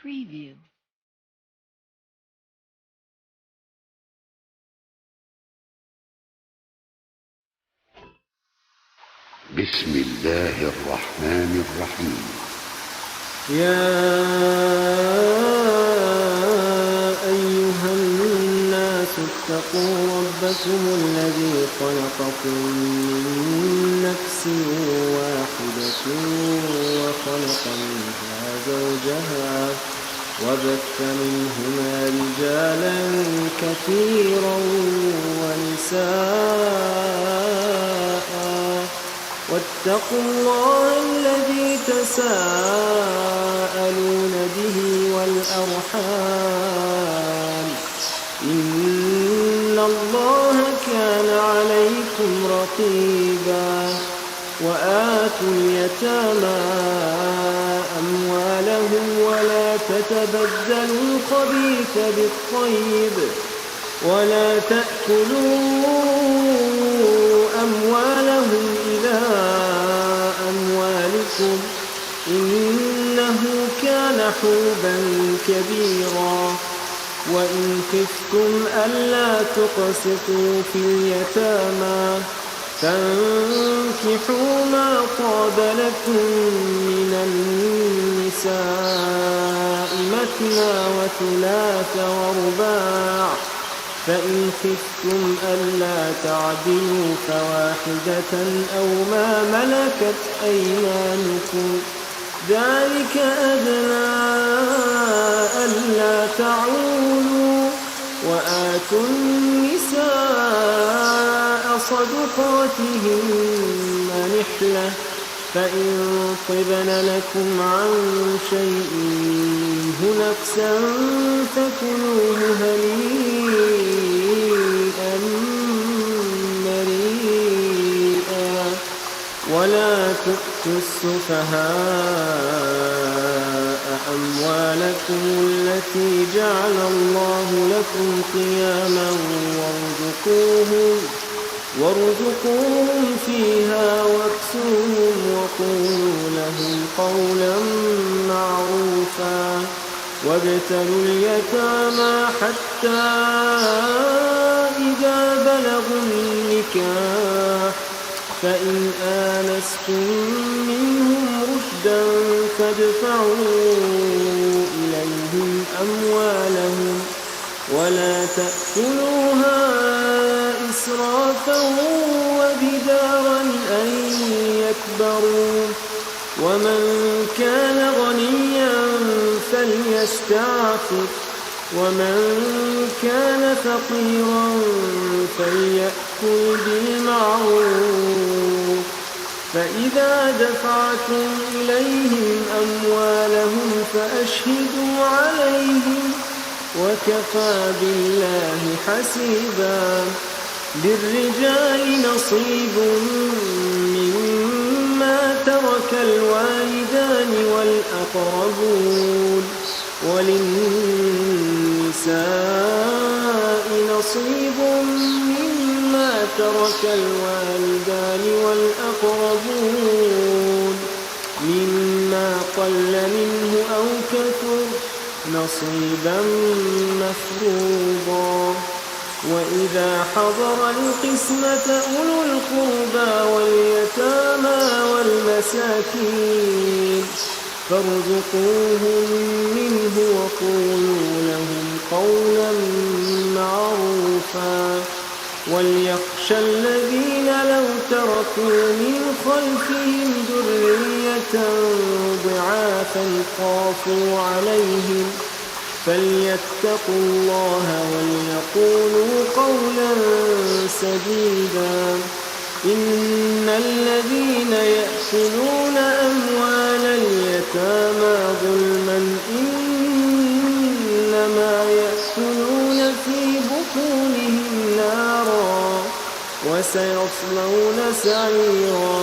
Preview. بسم الله الرحمن الرحيم. يا أيها الناس اتقوا ربكم الذي خلقكم من نفس واحدة وخلق منها زوجها وبث منهما رجالا كثيرا ونساء واتقوا الله الذي تساءلون به والأرحام إن الله كان عليكم رقيبا وآتوا اليتامى أموالهم ولا تتبدلوا الخبيث بالطيب ولا تأكلوا أموالهم إلى أموالكم إنه كان حوبا كبيرا وإن خفتم ألا تقسطوا في اليتامى فانكحوا ما طاب لكم من النساء مثنى وثلاث ورباع فإن خفتم ألا تعدلوا فواحدة أو ما ملكت أيمانكم ذلك أدنى ألا تعولوا وآتوا النساء صدقاتهن نحلة فإن طبن لكم عن شيء منه نفسا فكلوه هنيئا مريئا ولا تؤتوا السفهاء أموالكم التي جعل الله لكم قياما وارزقوهم فيها واكسوهم وقولوا لهم قولا معروفا وابتلوا اليتامى حتى إذا بلغوا النكاح فإن آنستم منهم رشدا فادفعوا إليهم أموالهم ولا تأكلوها إسرافا وبدارا أن يكبروا ومن كان غنيا فليستعفف ومن كان فقيرا فليأكل بالمعروف فإذا دفعتم إليهم أموالهم فأشهدوا عليهم وكفى بالله حسيبا للرجال نصيب مما ترك الوالدان والأقربون وللنساء نصيب مما ترك الوالدان والأقربون مما قل منه أو كثر نصيبا مفروضا وإذا حضر القسمة أولو القربى واليتامى والمساكين فارزقوهم منه وقولوا لهم قولا معروفا وليخشى الذين لو تركوا من خلفهم ذرية ضعافا خافوا عليهم فليتقوا الله وليقولوا قولا سديدا إن الذين يأكلون أموال اليتامى ظلما إنما يأكلون في بطونهم نارا وسيصلون سعيرا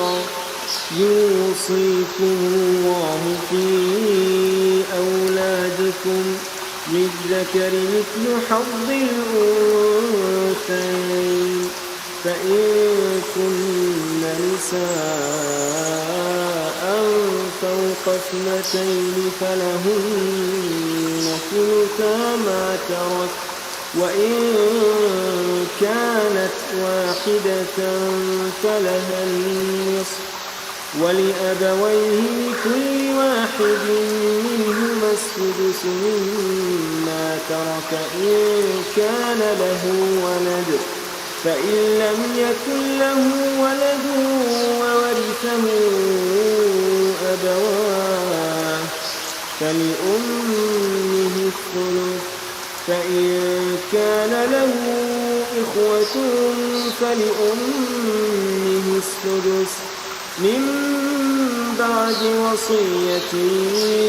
يوصيكم الله في أولادكم للذكر مثل حظ الأنثيين فإن كن نساء فوق اثنتين فلهن ثلثا ما ترك وإن كانت واحدة فلها النصف ولأبويه لكل واحد منهما السدس مما ترك إن كان له ولد فإن لم يكن له ولد وورثه أبواه فلأمه الثلث فإن كان له إخوة فلأمه السدس من بعد وصية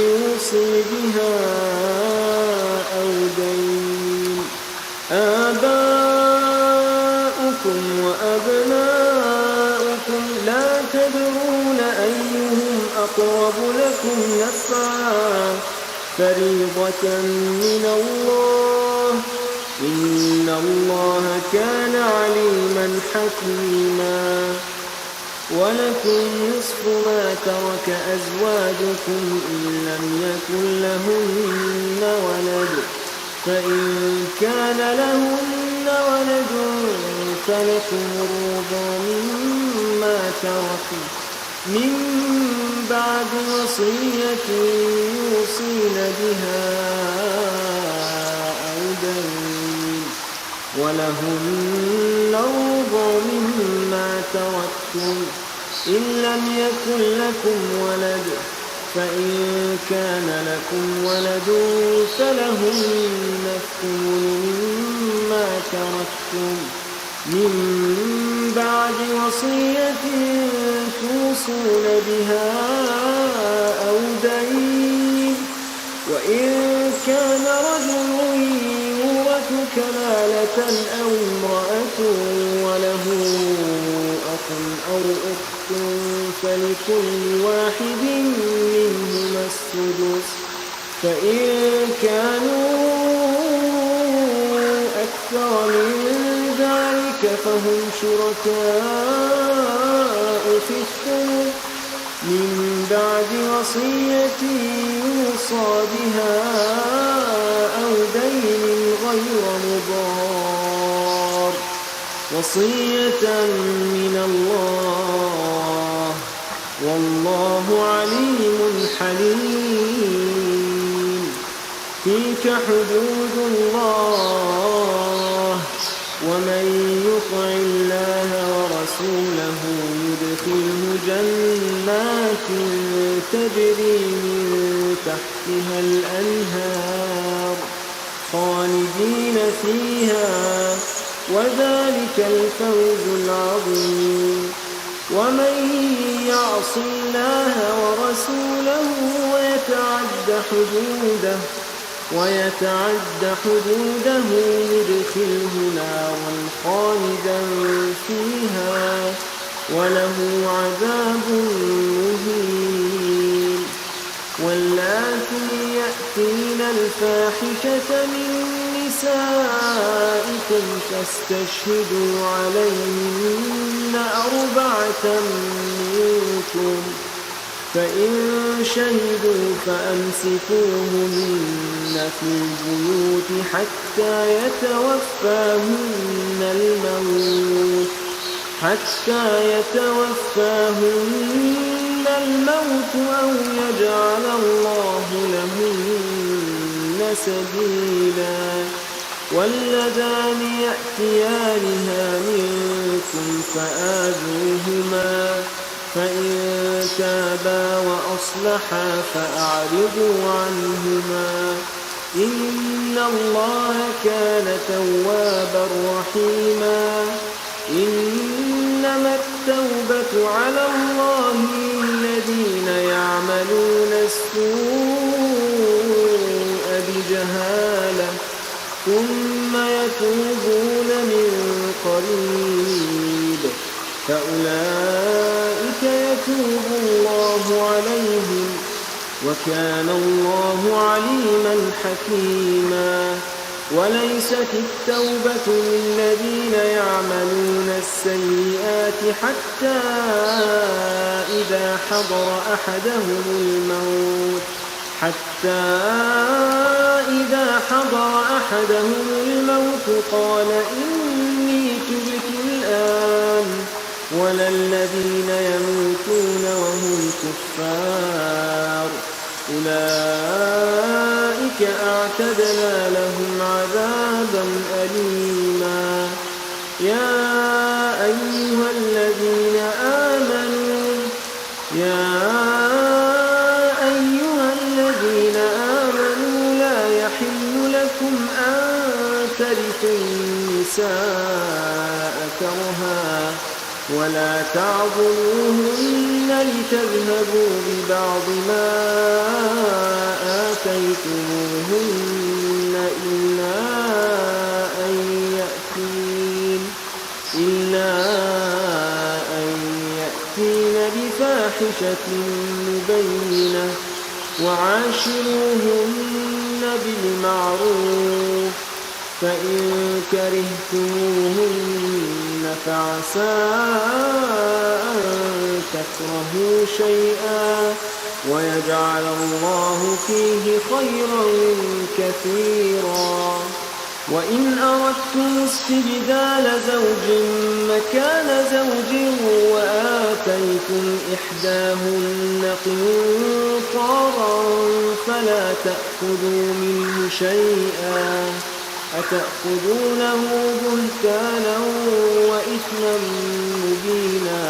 يوصي بها أو دين آباؤكم وأبناؤكم لا تدرون أيهم أقرب لكم نفعا فريضة من الله إن الله كان عليما حكيما ولكم نصف ما ترك أزواجكم إن لم يكن لهن ولد فإن كان لهن ولد فلكم الربع مما تركوا من بعد وصية يوصين بها أو دين ولهن الربع مما تركتم إن لم يكن لكم ولد فإن كان لكم ولد فلهن الثمن مما تركتم من بعد وصية توصون بها أو دين وإن كان رجل يورث كلالة أو امرأة وله أخ أو أخت فلكل واحد منهما السدس فإن كانوا أكثر من ذلك فهم شركاء في الثلث من بعد وصية يوصى بها أو دين غير مضار وصية من الله والله عليم حليم تلك حدود الله ومن يطع الله ورسوله يدخله جنات تجري من تحتها الأنهار خالدين فيها وذلك الفوز العظيم ومن يعص الله ورسوله ويتعد حدوده يدخله نارا خالدا فيها وله عذاب مهين واللاتي يأتين الفاحشة من نسائكم فاستشهدوا عليهن 4 منكم فإن شهدوا فأمسكوهن في البيوت حتى يتوفاهن الموت أو يجعل الله لهن سبيلا واللذان يأتيانها منكم فآذوهما فإن تابا وأصلحا فأعرضوا عنهما إن الله كان توابا رحيما إنما التوبة على الله الذين يعملون السوء بجهالة ثم يتوبون من قريب فأولئك يتوب الله عليهم وكان الله عليما حكيما وليست التوبة للذين يعملون السيئات حتى إذا حضر أحدهم الموت قال إني تبت الآن ولا الذين يموتون وهم كفار أولئك أعتدنا لهم عذابا أليما يا أيها الذين آمنوا لا يحل لكم أن ترثوا النساء كرها ولا تعضلوهن لتذهبوا ببعض ما آتيتموهن إلا أن يأتين بفاحشة مبينة وعاشروهن بالمعروف فإن كرهتموهن فعسى أن تكرهوا شيئا ويجعل الله فيه خيرا كثيرا وإن أردتم استبدال زوج مكان زوج وآتيتم إحداهن قنطارا فلا تأخذوا منه شيئا أتأخذونه بهتانا وإثما مبينا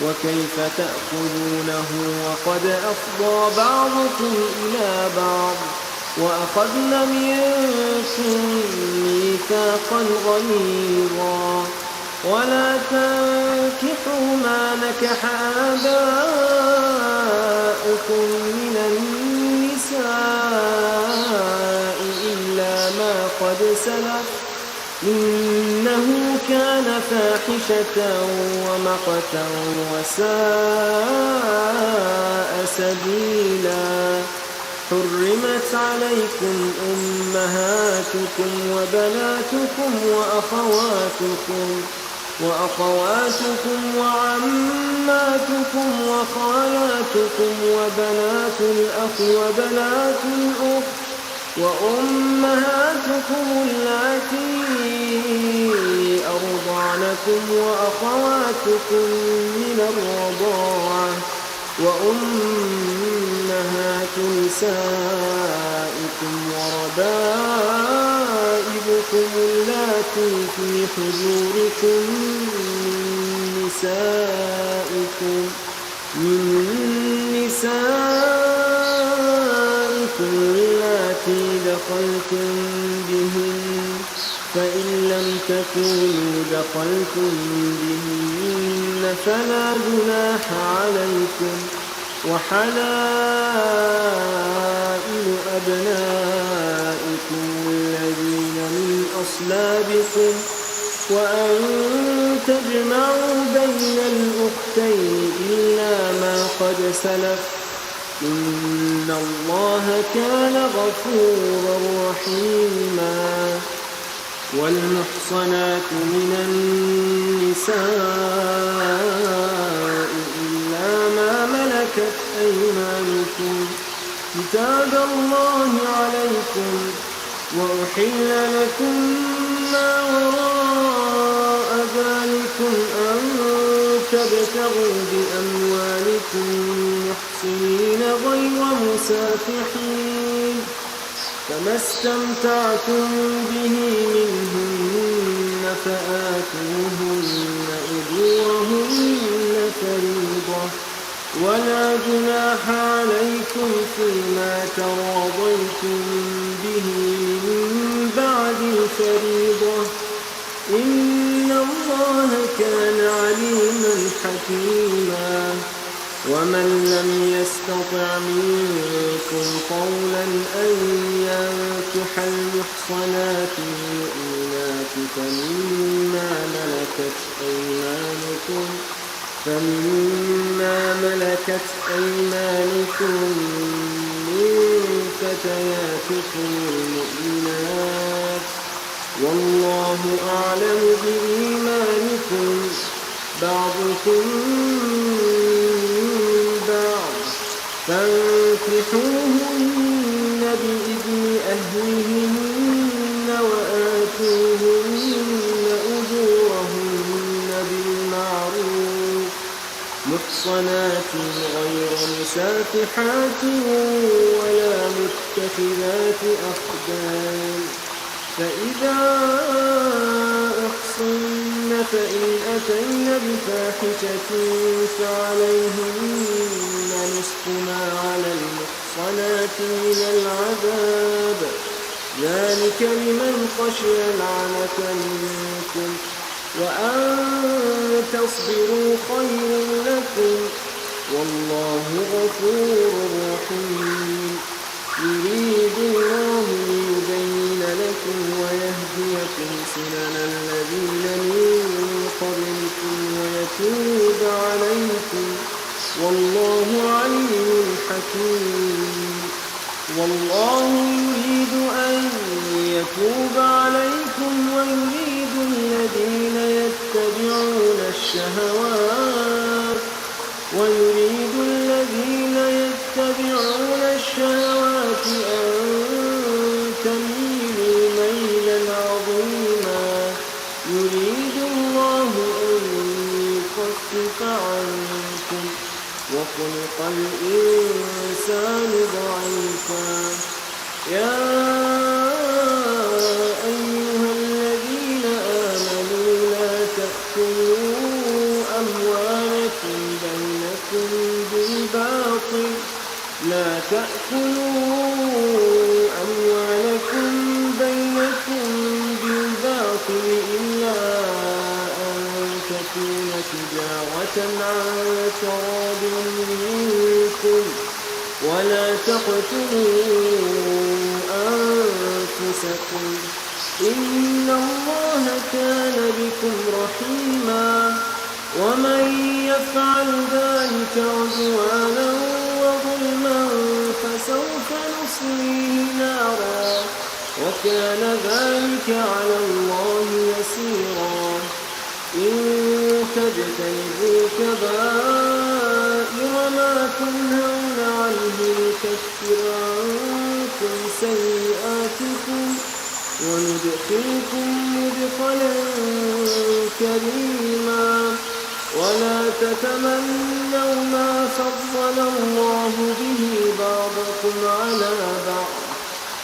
وكيف تأخذونه وقد أفضى بعضكم إلى بعض وأخذن منكم ميثاقا غليظا ولا تنكحوا ما نكح آباؤكم من النساء إلا ما قد سلف إنه كان فاحشة ومقتا وساء سبيلا حرمت عليكم أمهاتكم وبناتكم وأخواتكم وعماتكم وخالاتكم وبنات الأخ وبنات الأخت وأمهاتكم اللاتي أرضعنكم وأخواتكم من الرضاعة وأمهات نسائكم وربائبكم اللاتي في حجوركم من نسائكم اللاتي دخلتم بهن فإن لم تكونوا دخلتم بهن فلا جناح عليكم وحلائل أبنائكم الذين من أصلابكم وأن تجمعوا بين الأختين إلا ما قد سلف إن الله كان غفورا رحيما والمحصنات من النساء إلا ما ملكت أيمانكم كتاب الله عليكم وأحل لكم ما وراء ذلكم أن تبتغوا بأموالكم محصنين غير مسافحين فما استمتعتم به منهن فآتوهن أجورهن فريضة ولا جناح عليكم فيما تراضيتم به من بعد الفريضة إن الله كان عليما حكيما ومن لم يستطع منكم قولا أن ينكح المحصنات المؤمنات فمما ملكت أيمانكم من فتياتكم المؤمنات والله أعلم بإيمانكم بعضكم من بعض فانكحوهن بإذن أهلهن وآتوهن أجورهن بالمعروف محصنات غير مسافحات ولا متخذات أخدان فإذا أحصن فإن أتين بفاحشة فعليهن نصف ما على المحصنات من العذاب ذلك لمن خشي العنة منكم وأن تصبروا خير لكم والله غفور رحيم يريد الله ليبين لكم ويهديكم سنن الذين من قبلكم ويتوب عليكم والله عليم حكيم والله يريد أن يتوب عليكم ويريد الذين يتبعون الشهوات أن تميلوا ميلا عظيما يريد الله أن يخفف عنكم وخلق الإنسان ضعيفا يا أيها الذين آمنوا لا تأكلوا أموالكم بينكم بالباطل إلا أن تكون تجارة عن تراض منكم ولا تقتلوا أنفسكم إن الله كان بكم رحيما ومن يفعل ذلك عدوانا وظلما فسوف نصليه نارا وكان ذلك على الله يسيرا إن تجتنبوا كبائر ما تنهون عنه نكفر عنكم سيئاتكم وندخلكم مدخلا كريما ولا تتمنوا ما فضل الله به بعضكم على بعض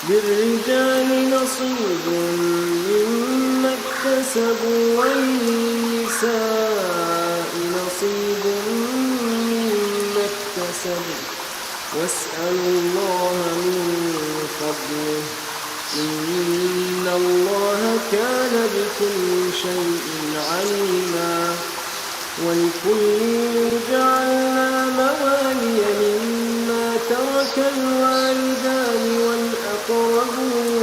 للرجال نصيب مما اكتسبوا وللنساء نصيب مما اكتسبوا واسألوا الله من فضله إن الله كان بكل شيء عليما ولكل جعلنا موالي مما ترك الوالدان والأقربون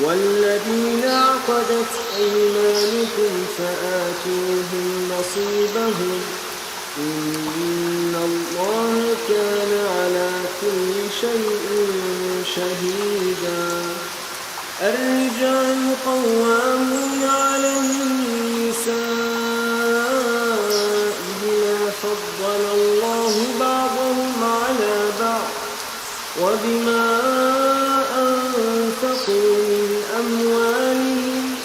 والذين عقدت أيمانكم فآتوهم نصيبهم إن الله كان على كل شيء شهيدا الرجال قوامون على النساء بما فضل الله بعضهم على بعض وبما أنفقوا من أموالهم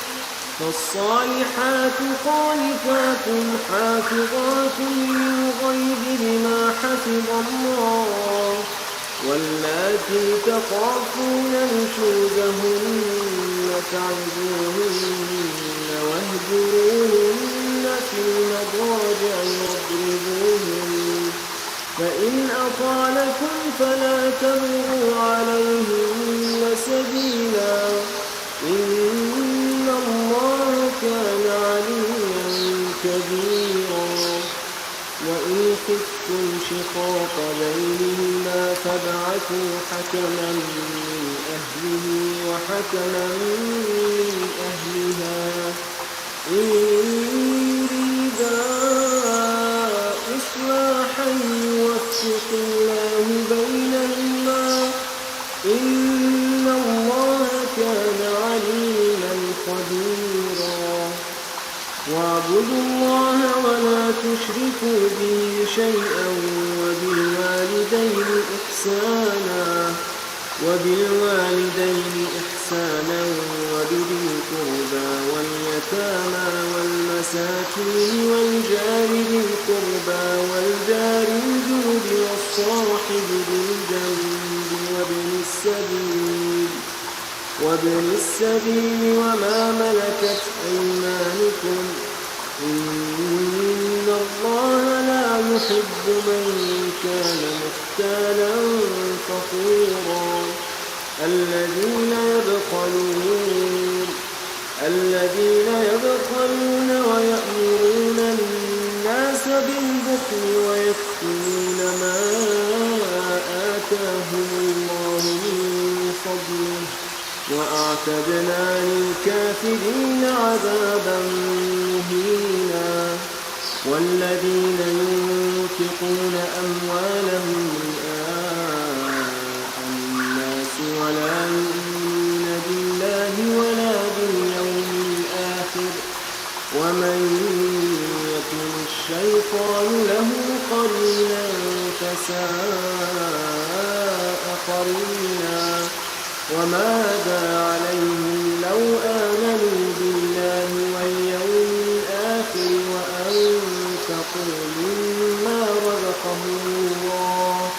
فالصالحات قانتات حافظات للغيب بما حفظ الله واللاتي تخافون نشوزهن فاعظوهن واهجروهن في المضاجع واضربوهن فإن أطعنكم فلا تبغوا عليهن سبيلا إن الله كان عليا كبيرا وإن خفتم شقاق بينهما فابعثوا حكما من أهله وحكما من أهلها إن يريدا إصلاحا يوفق الله بينهما إن الله كان عليما خبيرا واعبدوا الله ولا تشركوا به شيئا وبالوالدين إحسانا وبذي القربى واليتامى والمساكين والجار ذي القربى والجار الجنب والصاحب بالجنب وابن السبيل وما ملكت أيمانكم إن الله لا يحب من كان مختالا فخورا الذين يبخلون ويأمرون الناس بالبخل ويكتمون ما آتاهم الله من فضله وأعتدنا للكافرين عذابا مهينا والذين ينفقون أموالهم رئاء الناس ولا يؤمنون بالله ولا باليوم الآخر ومن يكن الشيطان له قرينا فساء قرينا وماذا عليهم لو آمنوا بالله واليوم الآخر وأنفقوا مما رزقهم الله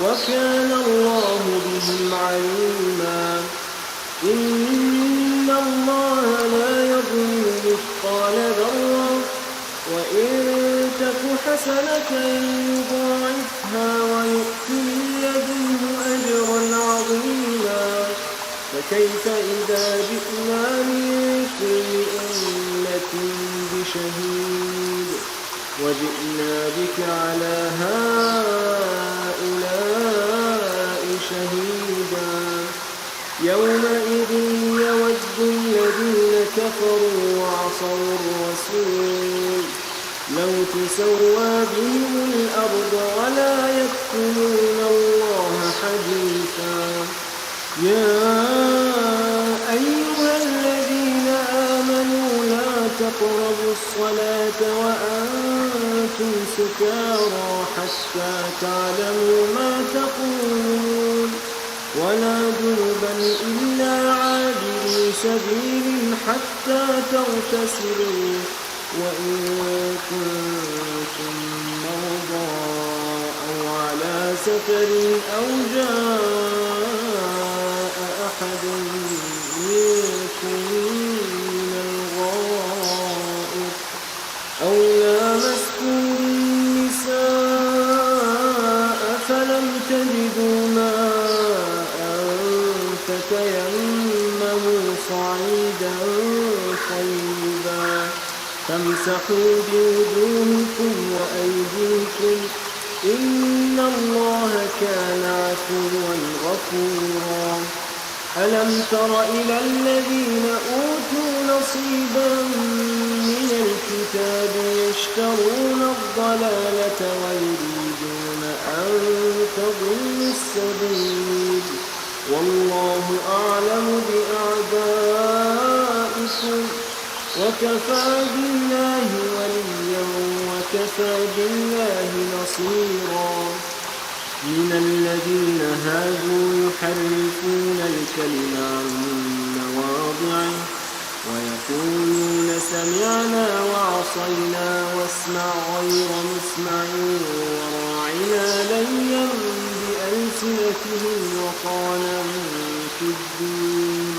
وكان الله بهم عليما إن الله لا يظلم مثقال ذرة وإن تك حسنة يضاعفها ويؤت من لدنه أجرا عظيما فكيف إذا جئنا من كل أمة بشهيد وجئنا بك على هؤلاء شهيدا يومئذ يود الذين كفروا وعصوا الرسول لو تسوى بهم الأرض ولا يكتمون الله حديثا يا أيها الذين آمنوا لا تقربوا الصلاة وأنتم سكارى حتى تعلموا ما تقولون ولا جنبا إلا عابري سبيل حتى تغتسلوا وإن كنتم مرضى أو على سفر أو جاء أحد منكم من الغائط أو لامستم النساء فلم تجدوا ماء فتيمموا صعيدا طيبا فامسحوا بوجوهكم وأيديكم إن الله كان عفوا غفورا ألم تر إلى الذين أوتوا نصيبا من الكتاب يشترون الضلالة ويريدون أن تضلوا السبيل والله أعلم بأعدائكم وكفى بالله وليا وكفى بالله نصيرا من الذين هادوا يحرفون الكلم عن مواضعه ويقولون سمعنا وعصينا واسمع غير مسمع وراعنا ليا بألسنتهم وقالا في الدين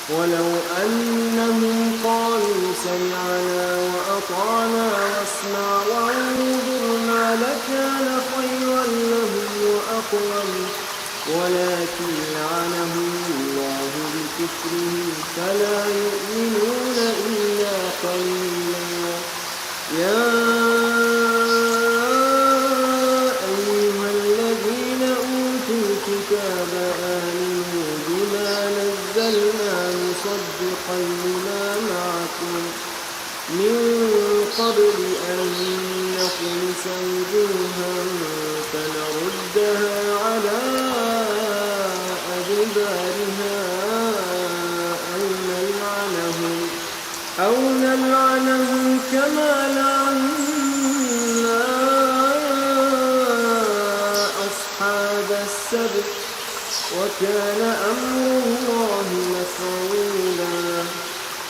ولو أنهم قالوا سمعنا وأطعنا واسمع وانظرنا لكان خيرا لهم وأقوم ولكن لعنهم الله بكفرهم فلا يؤمنون إلا قليلا يا أيها الذين أوتوا الكتاب آمنوا بما نزلنا مصدقا لما معكم من قبل أن نطمس وجوها فنردها على أدبارها أو نلعنهم كما لعنا أصحاب السبت وكان أمر الله مفعولا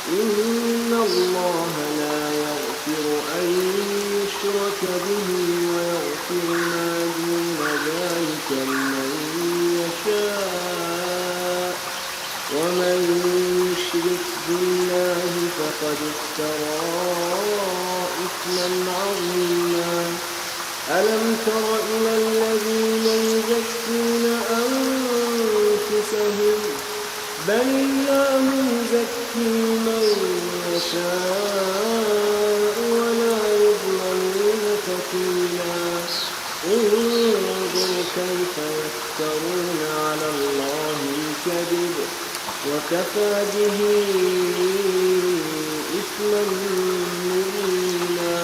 إن الله لا يغفر أن يشرك به ويغفر ما دون ذلك لمن يشاء ومن يشرك بالله فقد افترى إثما عظيما ألم تر إلى الذين يزكون أنفسهم بل الله يزكي من يشاء ولا يظلمون فتيلا انظر كيف يفترون على الله الكذب وكفى به إثما مبينا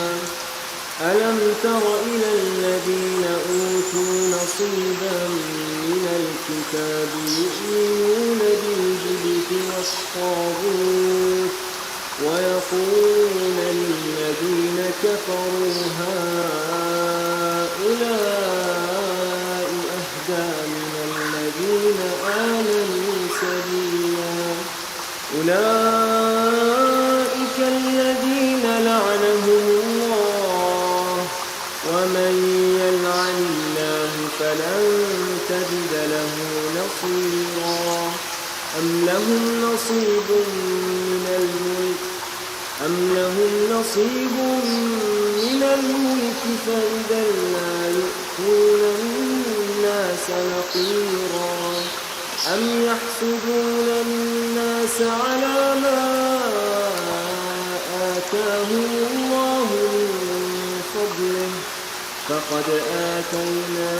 ألم تر إلى الذين أوتوا نصيبا من الكتاب يؤمنون بالجبت والطاغوت ويقولون للذين كفروا هؤلاء أهدى من الذين آمنوا سبيلا أولئك الذين لعنهم الله ومن يلعن الله فلن تجد له نصيرا أم لهم نصيب من الملك فإذا لا يؤتون الناس نقيرا أم يحسدون الناس على ما آتاهم الله من فضله فقد آتينا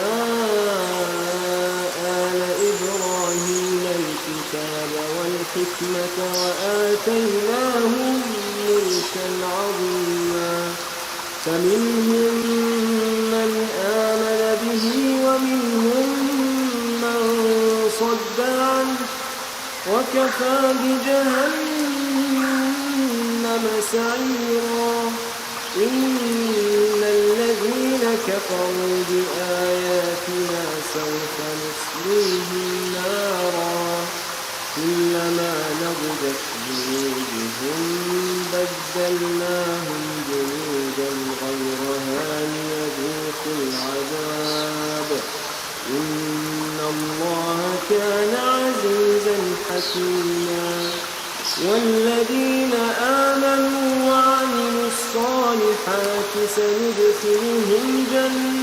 آل إبراهيم الكتاب والحكمة وآتيناهم ملكا عظيما فمنهم من آمن به ومنهم من صد عنه وكفى بجهنم سعيرا إن الذين كفروا بآياتنا سوف نصليهم نارا كلما نضجت جلودهم بدلناهم جلودا غيرها ليذوقوا العذاب إن الله كان عزيزا حكيما والذين آمنوا وعملوا الصالحات سندخلهم جنات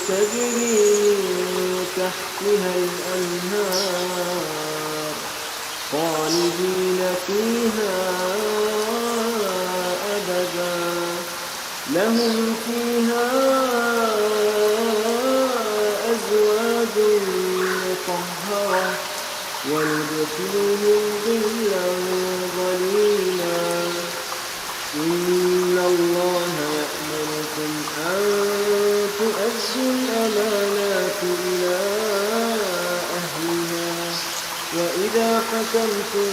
تجري من تحتها الأنهار خالدين فيها أبدا لهم فيها أزواج مطهرة ويدخلهم ظلا ظليلا إن الله يأمركم أن تؤدوا الأمانات إلى أهلها وإذا حكمتم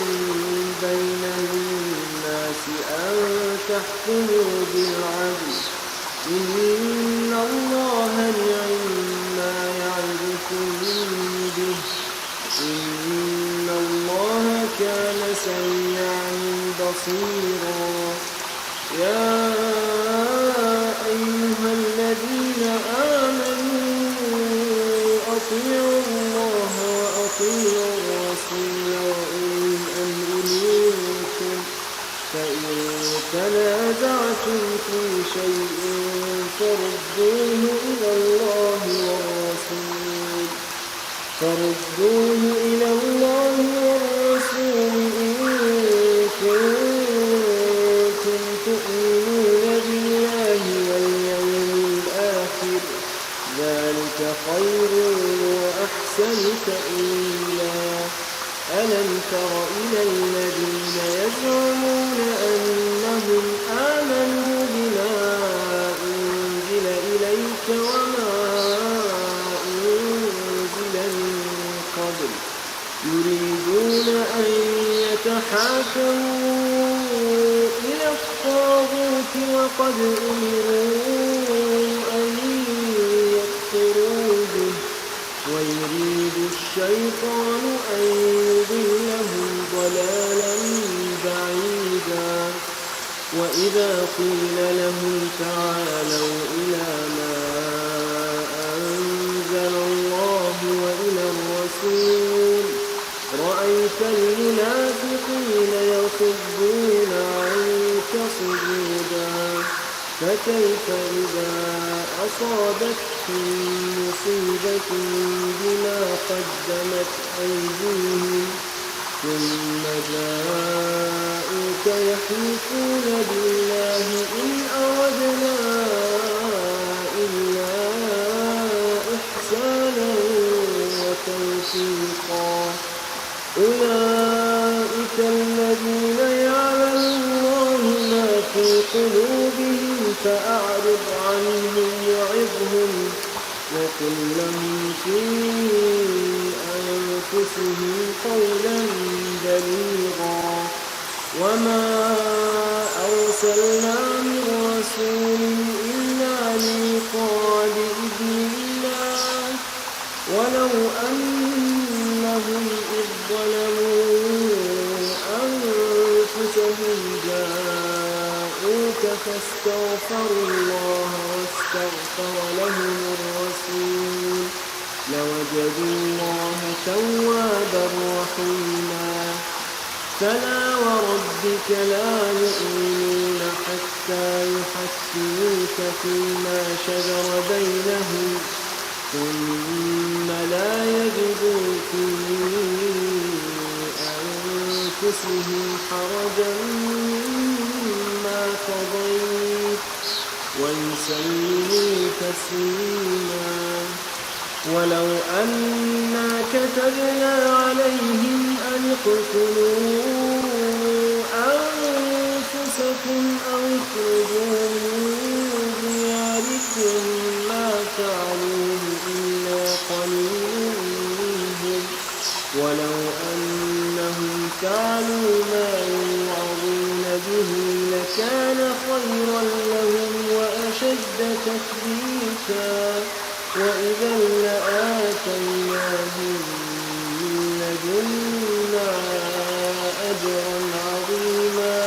بين الناس أن تحكموا بالعدل إن الله نعم يعظكم به إن الله كان سميعا بصيرا يا أيها الذين آمنوا أطيعوا الله وأطيعوا الرسول وأولي الأمر منكم فإن تنازعتم في شيء فردوه إلى الله والرسول إن كنتم تؤمنون بالله واليوم الآخر ذلك خير وأحسن تأويلا ألم تر إلى الذين يزعمون أنهم آمنوا بما أنزل إليك وما أنزل من قبل يريدون أن يتحاكموا إلى الطاغوت وقد أمروا أن يكفروا به ويريد الشيطان أن يضلهم ضلالا بعيدا وإذا قيل لهم تعالوا إلى ما أنزل الله وإلى الرسول رأيت المنافقين يصدون عنك صدودا فكيف إذا أصابتهم مصيبة بما قدمت أيديهم ثم جاءوك يحلفون بالله إن أردنا إلا إحسانا وتوفيقا أولئك الذين يعلم الله ما في قلوبهم فأعرض عنهم وعظهم وقل لهم في أنفسهم قولا بليغا وما أرسلنا من رسول إلا ليطاع بإذن الله ولو أنهم إذ ظلموا أنفسهم جاءوك فاستغفروا الله واستغفر لهم الرسول لوجدوا الله توابا رحيما فلا وربك لا يؤمنون حتى يحكموك فيما شجر بينهم ثم لا يجدوا في أنفسهم حرجا مما قضيت ويسلموا تسليما ولو أنا كتبنا عليهم أن اقتلوا أنفسكم أو اخرجوا من دياركم ما فعلوه إلا قليل منهم ولو أنهم فعلوا ما يوعظون به لكان خيرا لهم وأشد تثبيتا وإذا لآتيناهم من لدنا أجرا عظيما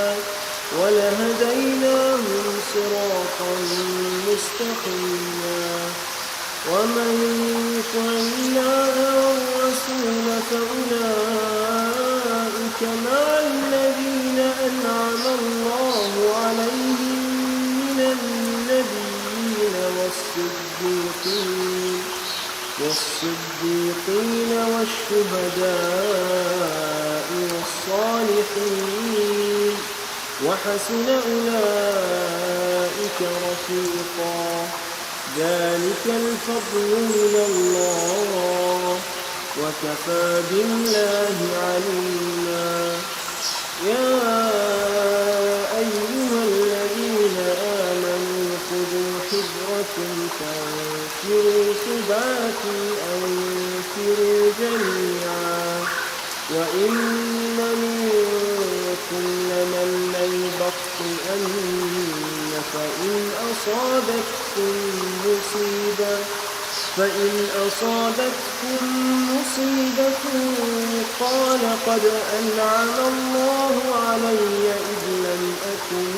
ولهديناهم صراطا مستقيما ومن يطع الله والرسول فأولئك مع الذين أنعم الله عليهم من النبيين والصديقين والشهداء والصالحين وحسن أولئك رفيقا ذلك الفضل من الله وكفى بالله عليما يا أيها الذين آمنوا خذوا حذركم فانفروا ثبات أو انفروا جميعا وإن منكم لمن ليبطئن فإن أصابتكم مصيبة قال قد أنعم الله علي إذ لم أكن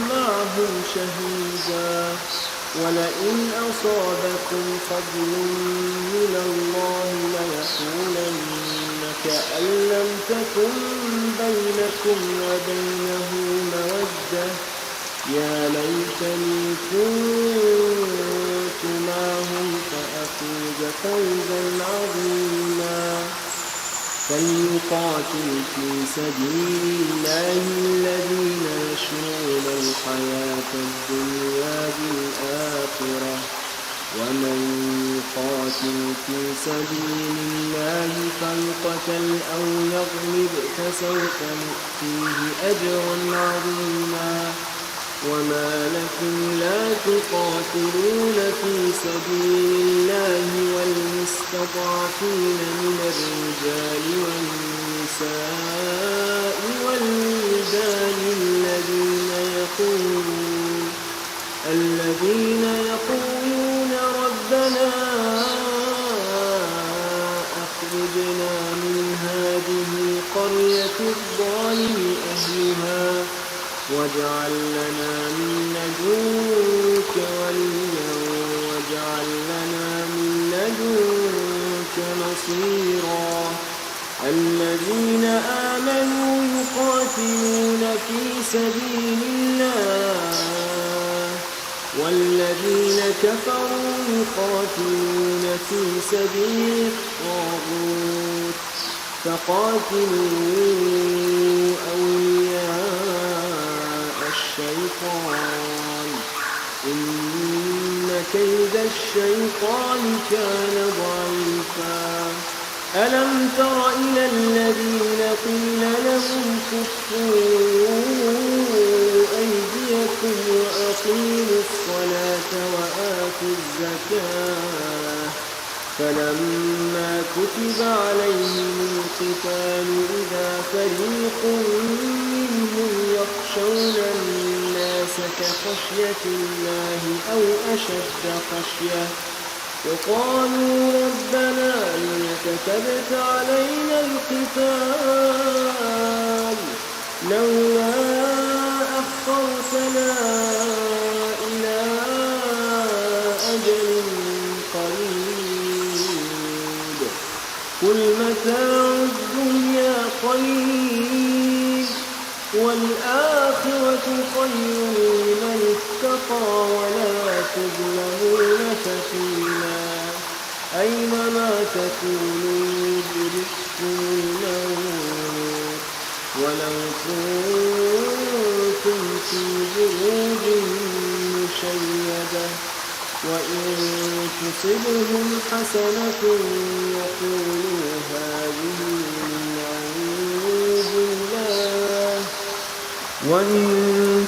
معهم شهيدا ولئن أصابكم فضل من الله ليقولن كأن لم تكن بينكم وبينه مودة يا ليتني كنت معهم فأفوز فوزا عظيما فليقاتل في سبيل الله الذين يشرون الحياة الدنيا بالآخرة ومن يقاتل في سبيل الله فيقتل أو يغلب فسوف نؤتيه أجرا عظيما وما لكم لا تقاتلون في سبيل الله والمستضعفين من الرجال والنساء والولدان الذين يقولون ربنا أخرجنا من هذه القرية الظالم أهلها واجعل لنا من لدنك وليا واجعل لنا من لدنك نصيرا الذين آمنوا يقاتلون في سبيل الله والذين كفروا يقاتلون في سبيل الطاغوت فقاتلوا أولياء الشيطان إن كيد الشيطان كان ضعيفا ألم تر إلى الذين قيل لهم كفوا أيديكم وأقيموا الصلاة وآتوا الزكاة فلما كتب عليهم القتال إذا فريق منهم يخشون الناس كخشية الله أو أشد خشية وقالوا ربنا لم كتبت علينا القتال لولا أخرتنا إلى أجل قريب قل متاع الدنيا قليل والآخرة خير لمن اتقى ولا تظلمون فتيلا أينما تكونوا يدرككم الموت ولو كنتم في بروج مشيدة وإن تصبهم حسنة يقولوا هذه من عند الله وإن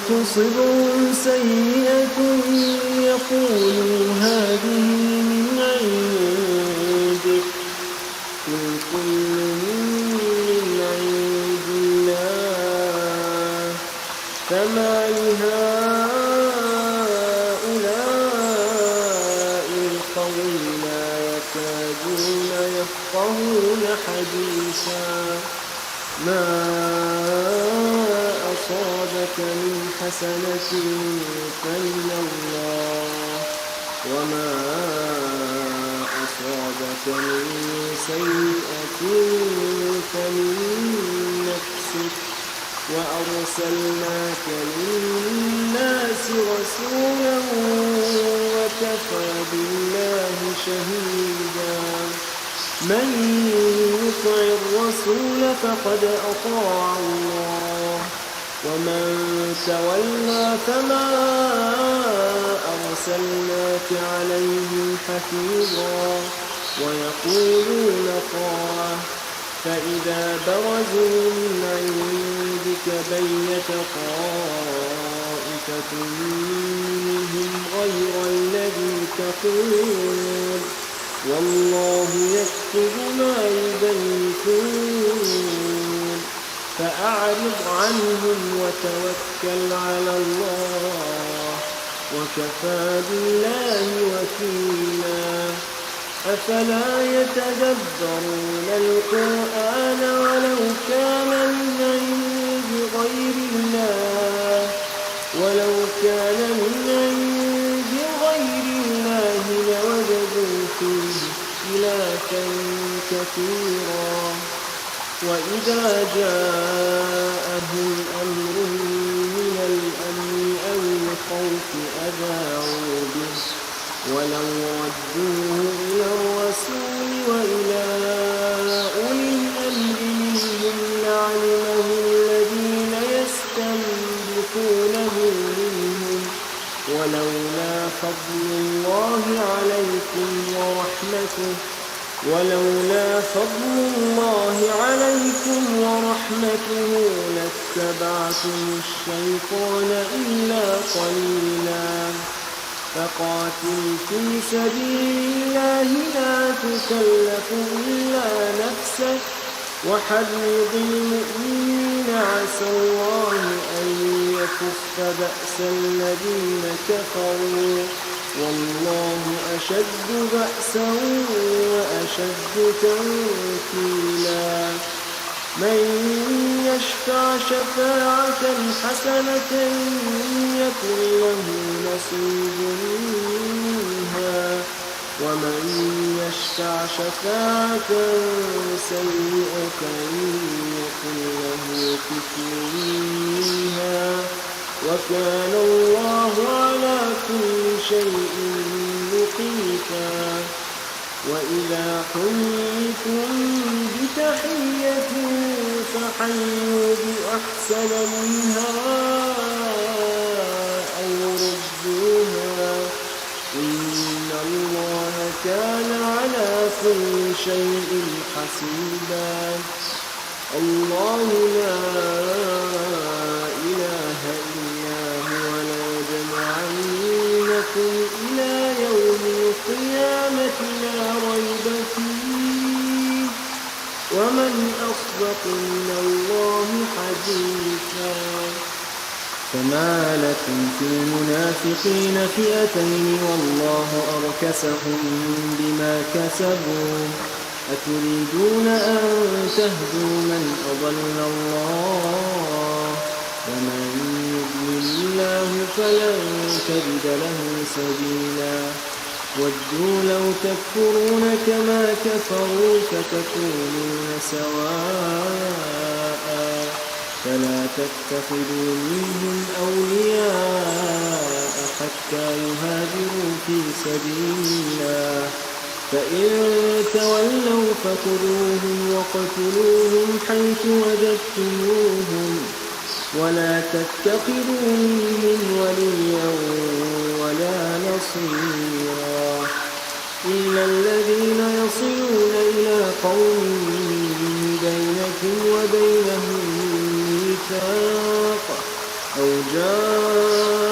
تصبهم سيئة يقولوا هذه من عندك قل كل من عند الله فما لهؤلاء القوم لا يكادون يفقهون حديثا ما أصابك من حسنة فمن الله وما أصابك من سيئة فمن نفسك وأرسلناك للناس رسولا وكفى بالله شهيدا من يطع الرسول فقد أطاع الله ومن تولى فما أرسلناك عليهم حفيظا ويقولون طاعة فإذا برزوا من عندك بيت طائفة منهم غير الذي تقول والله يكتب ما يبيتون فأعرض عنهم وتوكل على الله وكفى بالله وكيلا أفلا يتدبرون القرآن ولو كان من عند غير الله لوجدوا فيه اختلافا كثيرا وإذا جاءهم أمر من الأمن أو الخوف أذاعوا به ولو ردوه إلى الرسول وإلى أولي الأمر منهم لعلمه الذين يستنبطونه منهم ولولا فضل الله عليكم ورحمته اتبعتم الشيطان إلا قليلا فقاتل في سبيل الله لا تكلف إلا نفسك وحرض المؤمنين عسى الله أن يكف بأس الذين كفروا والله أشد بأسا وأشد تنكيلا من يشفع شفاعة حسنة يكن له نصيب منها ومن يشفع شفاعة سيئة يكن له كفل منها وكان الله على كل شيء مقيتا وإذا حييتم بتحية فحيوا بأحسن منها أو ردوها إن الله كان على كل شيء حسيبا الله لا إله إلا هو ليجمعنكم إلى يوم القيامة لا ريب فيه ومن أصدق من الله حديثا فما لكم في المنافقين فئتين والله أركسهم بما كسبوا أتريدون أن تهدوا من أضل الله ومن يضلل الله فلن تجد له سبيلا ودوا لو تكفرون كما كفروا فتكونون سواء فلا تتخذوا منهم أولياء حتى يهاجروا في سبيل الله فإن تولوا فخذوهم وقتلوهم حيث وجدتموهم ولا تتخذوا منهم وليا ولا نصيرا إلا الذين يصلون إلى قوم بينكم وبينهم ميثاق أو جاءوكم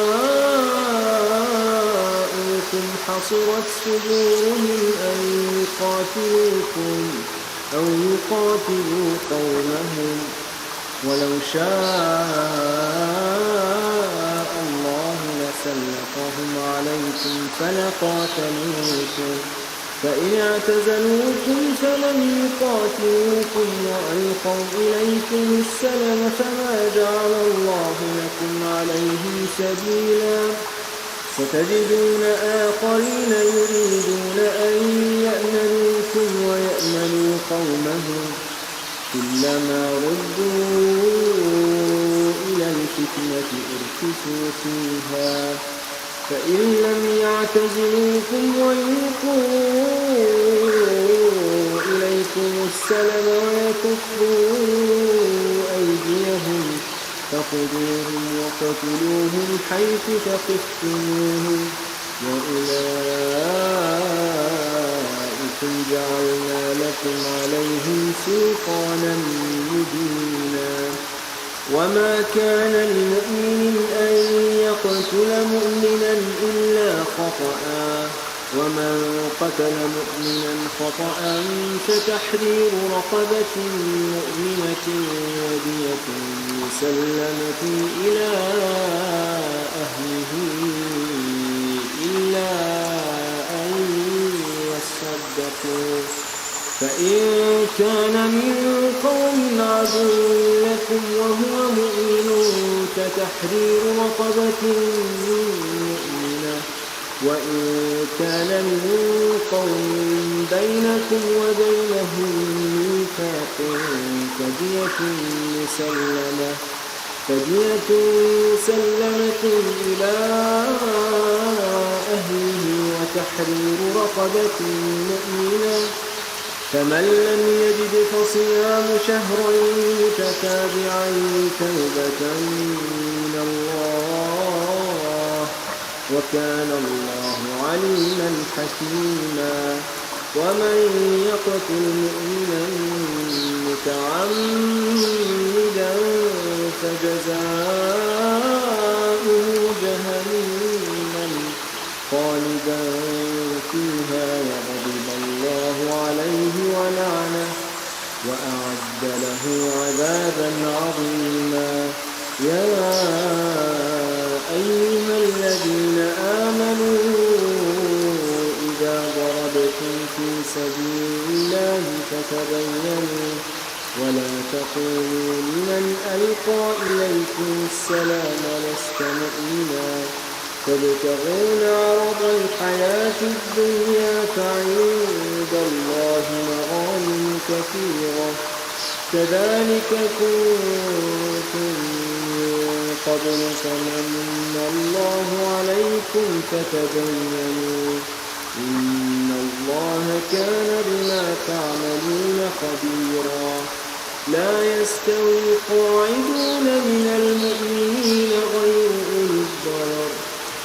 حصرت صدورهم أن يقاتلوكم أو يقاتلوا قومهم ولو شاء الله لسلطهم عليكم فلقاتلوكم فإن اعتزلوكم فلم يقاتلوكم وألقوا إليكم السلم فما جعل الله لكم عليهم سبيلا ستجدون آخرين يريدون أن يأمنوكم ويأمنوا قومهم كلما ردوا إلى الفتنة أركسوا فيها فإن لم يعتزلوكم ويلقوا إليكم السلم ويكفوا أيديهم فخذوهم وقتلوهم حيث ثقفتموهم وأولئكم جعلنا لكم عليهم سلطانا مبينا وما كان لمؤمن أن يقتل مؤمنا إلا خطأ ومن قتل مؤمنا خطأ فتحرير رقبة مؤمنة ودية مسلمة إلى أهله إلا أن يصدقوا فإن كان من قوم عدو لكم وهو مؤمن فتحرير رقبة مؤمنة وإن كان من قوم بينكم وبينهم ميثاق فدية مسلمة إلى أهله وتحرير رقبة مؤمنة فمن لم يجد فصيام شهرين متتابعين توبة من الله وكان الله عليما حكيما ومن يقتل مؤمنا متعمدا عذابا عظيما. يا أيها الذين آمنوا إذا ضربتم في سبيل الله فتبينوا ولا تقولوا لمن ألقى إليكم السلام لست مؤمنا تبتغون عرض الحياة الدنيا فعند الله مغانم كثيرة كذلك كنتم من قبل فمن الله عليكم فتبينوا إن الله كان بما تعملون خبيرا. لا يستوي القاعدون من المؤمنين غير أولي الضرر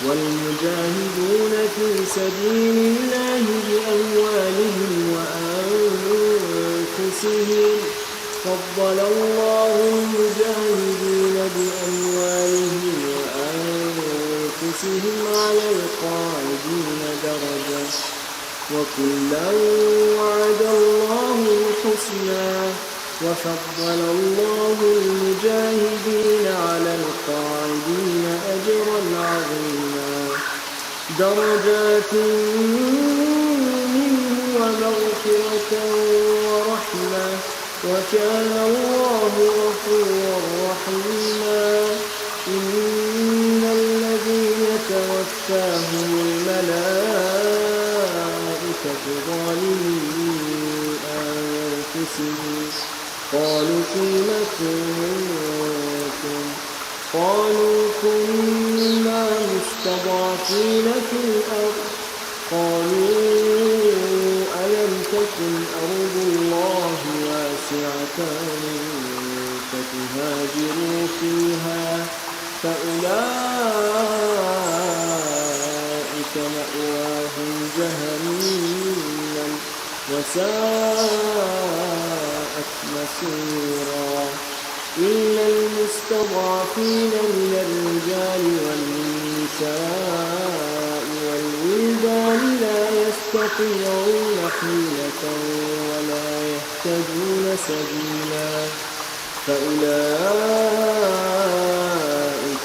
والمجاهدون في سبيل الله بأموالهم وأنفسهم فضل الله المجاهدين بأموالهم وأنفسهم على القاعدين درجة وكلا وعد الله الحسنى وفضل الله المجاهدين على القاعدين أجرا عظيما. درجات منه ومغفرة ورحمة وكان الله غفورا رحيما. إن الذين توفاهم الملائكة ظالمي أنفسهم قالوا فيم كنتم قالوا كنا مستضعفين في الأرض قالوا ألم تكن أرض الله واسعة فتهاجروا فيها فأولئك مأواهم جهنم وساءت مصيرا. إلا المستضعفين من الرجال والنساء والولدان لا يستطيعون حيلة ولا يهتدون سبيلا فأولئك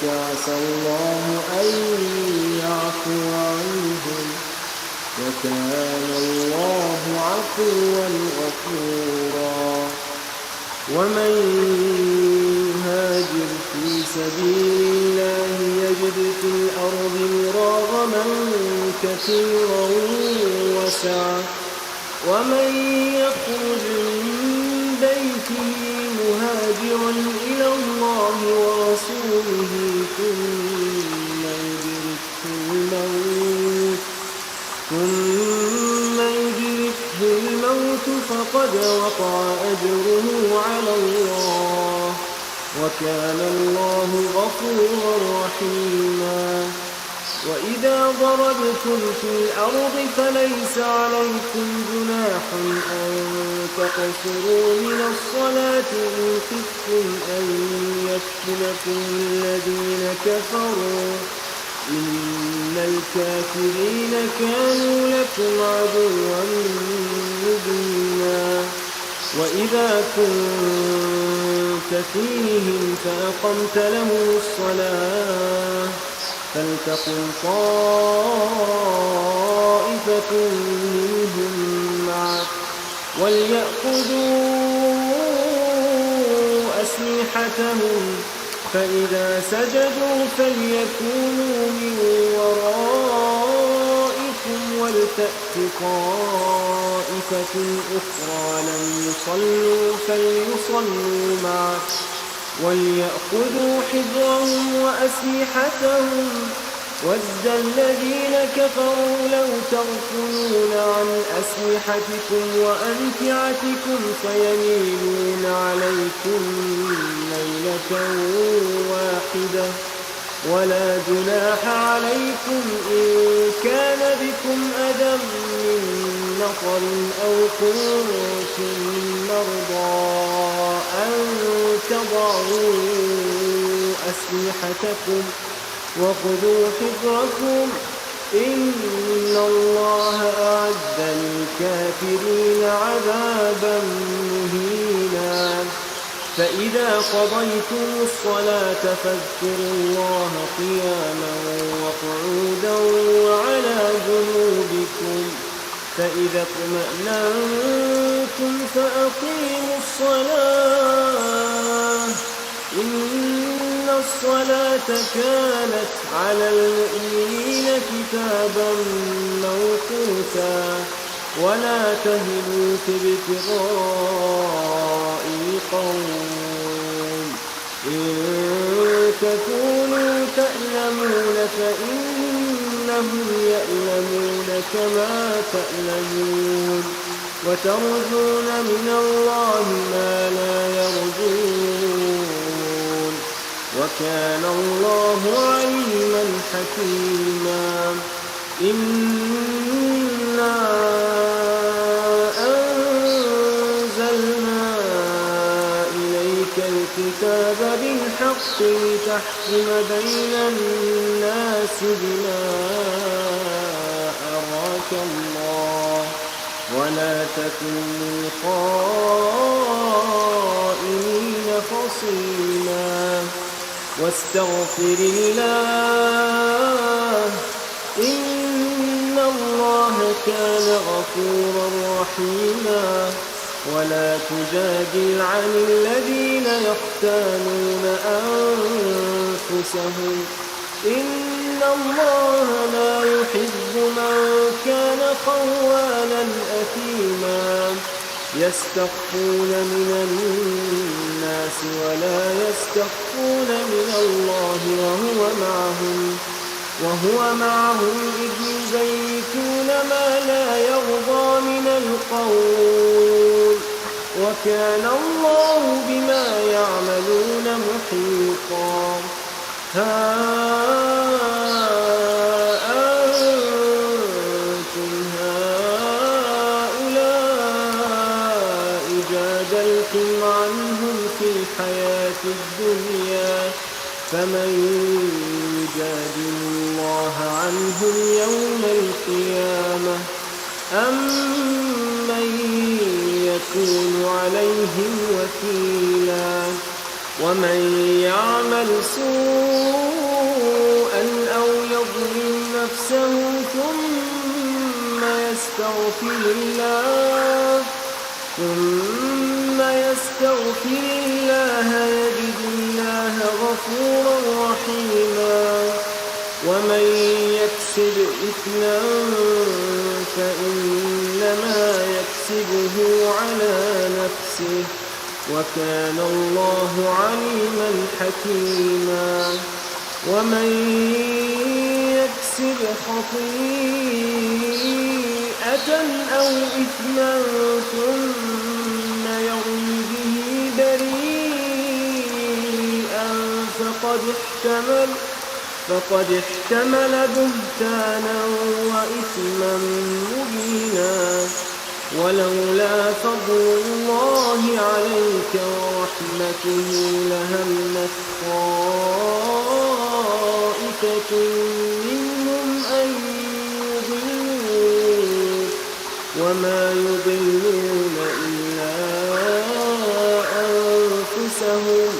عسى الله أن يعفو عنهم وكان الله عفوا غفورا. ومن يهاجر في سبيل الله يجد في الأرض مراغما كثيرا وسعة ومن يخرج من بيته مهاجرا إلى الله ورسوله ثم يدركه الموت فقد وقع أجره على الله وكان الله غفورا رحيما. وإذا ضربتم في الأرض فليس عليكم جناح أن تقصروا من الصلاة إن خفتم أن يفتنكم الذين كفروا إن الكافرين كانوا لكم عدوا مبينا. وإذا كنت فيهم فأقمت لهم الصلاة فلتقم طائفة منهم معك وليأخذوا أسلحتهم فإذا سجدوا فليكونوا من ورائكم ولتأت طائفة أخرى لم يصلوا فليصلوا معك وليأخذوا حذرهم وأسلحتهم ود الذين كفروا لو تغفلون عن أسلحتكم وأمتعتكم فيميلون عليكم ميلة واحدة ولا جناح عليكم إن كان بكم أذى من نصر أو كنتم مرضى أن تضعوا أسلحتكم وخذوا حذركم إن الله أعد للكافرين عذابا مهينا. فإذا قضيتم الصلاة فاذكروا الله قياما وقعودا وعلى جنوبكم فإذا اطمأننتم فأقيموا الصلاة إن الصلاة كانت على المؤمنين كتابا موقوتا ولا تهنوا في ابتغاء القوم إن تكونوا تألمون فإنهم يألمون كما تألمون وترجون من الله ما لا يرجون وكان الله عليما حكيما إنا أنزلنا إليك الكتاب بالحق لتحكم بين الناس بما أراك الله ولا تكن للخائنين خصيما واستغفر الله إن الله كان غفورا رحيما ولا تجادل عن الذين يختانون أنفسهم إن الله لا يحب من كان خوانا أثيما يستخفون من الناس ولا يستخفون من الله وهو معهم إذ يبيتون ما لا يرضى من القول وكان الله بما يعملون محيطا ها أنتم هؤلاء جادلتم عنهم في الحياة الدنيا فمن يجادل الله عنهم يوم القيامة أم من يكون عليهم وكيلا ومن يعمل سوءا أو يظلم نفسه ثم يستغفر الله يجد الله غفورا رحيما ومن يكسب إثما فإنما يكسبه على نفسه وكان الله عليما حكيما ومن يكسب خطيئة أو إثما ثم يرم به بريئا فقد احتمل بهتانا وإثما مبينا ولولا فضل الله عليك ورحمته لهمت طائفة منهم أن يضلوك وما يضلون إلا أنفسهم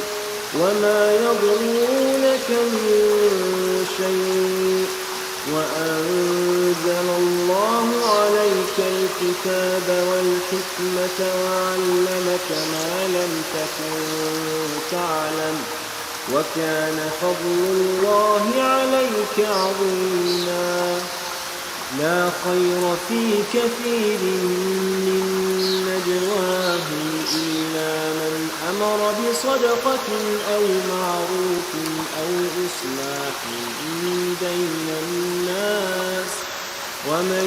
وما يضرونك من شيء وأنزل الله عليك الكتاب والحكمة وعلمك ما لم تكن تعلم وكان فضل الله عليك عظيما لا خير في كثير من نجواهم إلا من أمر بصدقة أو معروف أو إصلاح بين الناس ومن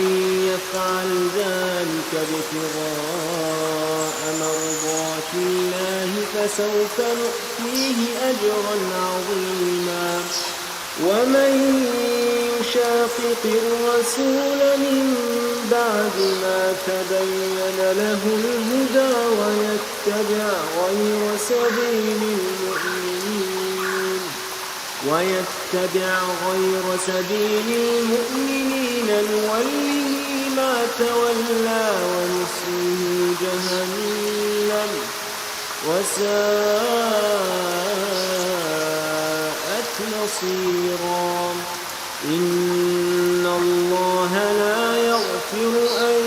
يفعل ذلك ابتغاء مرضات الله فسوف نؤتيه أجرا عظيما ومن يشاقق الرسول من بعد ما تبين له الهدى ويتبع غير سبيل المؤمنين نوله ما تولى ونصله جهنم وساءت مصيرا. إن الله لا يغفر أن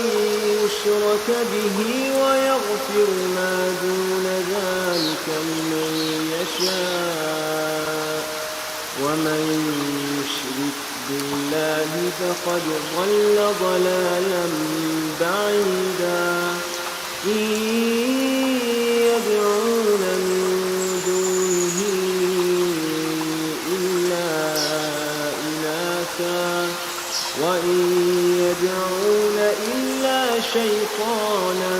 يشرك به ويغفر ما دون ذلك لمن يشاء، ومن يشرك بالله فقد ضل ضلالا بعيدا. إن يدعون من دونه إلا إناثا وإن يدعون إلا شيطانا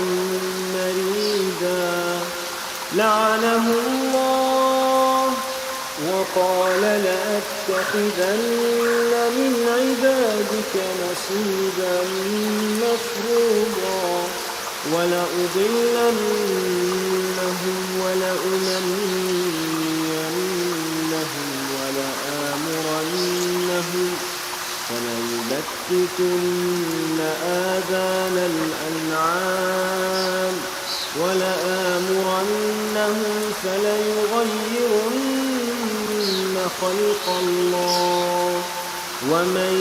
مريدا لعنه الله وقال لأتخذن من عبادك نصيبا مفروضا ولأضلنهم ولأمنينهم ولآمرنهم فليبتكن آذان الأنعام ولآمرنهم فليغيرن خلق الله. ومن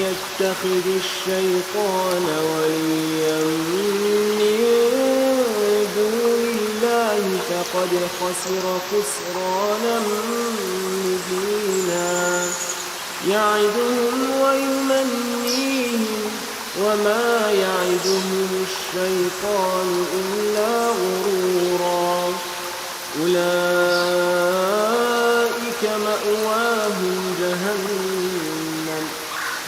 يتخذ الشيطان وليا من دون الله فقد خسر خسرانا مبينا. يعدهم ويمنيهم وما يعدهم الشيطان إلا غرورا. أولئك مأواهم جهنم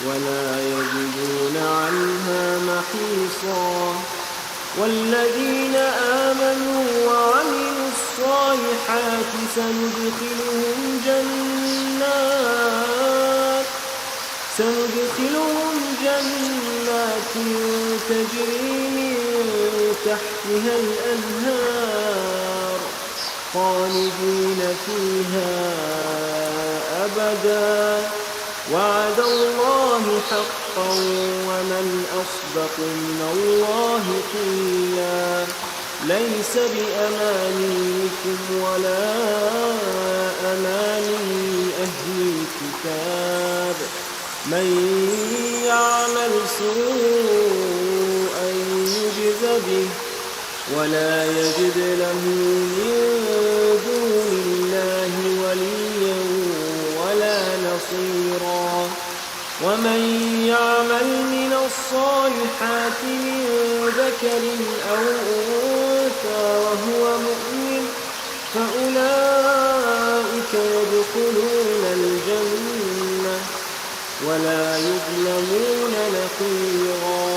ولا يجدون عنها محيصا. والذين آمنوا وعملوا الصالحات سندخلهم جنات تجري من تحتها الأنهار خالدين فيها أبدا. وعد الله حقا ومن أصدق من الله قيلا. ليس بأمانيكم ولا أماني أهل الكتاب. من يعمل سوءا يجز به ولا يجد له من دون الله وليا ولا نصيرا. ومن يعمل من الصالحات من ذكر أو أنثى وهو مؤمن فأولئك يدخلون الجنة ولا يظلمون نقيرا.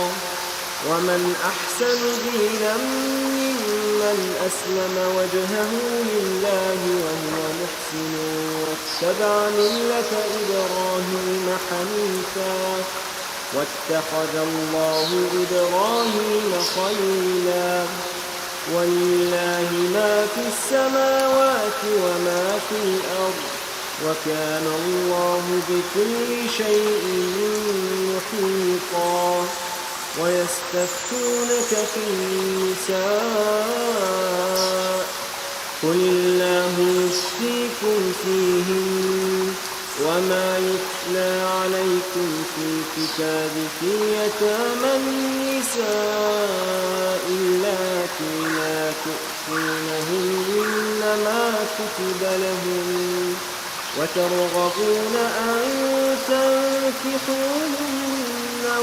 ومن أحسن دينا ممن أسلم وجهه لله وهو محسن واتبع ملة إبراهيم حنيفا واتخذ الله إبراهيم خليلا. ولله ما في السماوات وما في الأرض وكان الله بكل شيء محيطا. ويستفتونك في النساء قل الله يفتيكم فيهن وما يتلى عليكم في الكتاب في يتامى النساء اللاتي لا تؤتونهن ما كتب لهن وترغبون أن تنكحوهن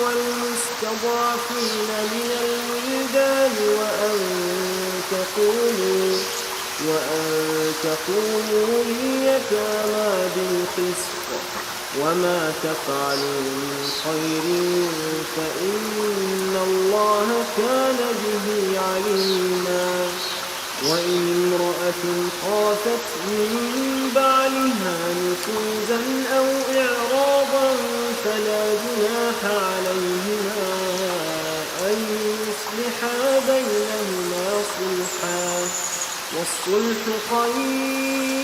والمستضعفين من الولدان وأن تقوموا لليتامى بالقسط. وما تفعلوا من خير فإن الله كان به عليما. وإن امرأة خافت من بعلها نشوزا أو إعراضا فلا جناح عليهما أن يصلحا بينهما صلحا والصلح خير.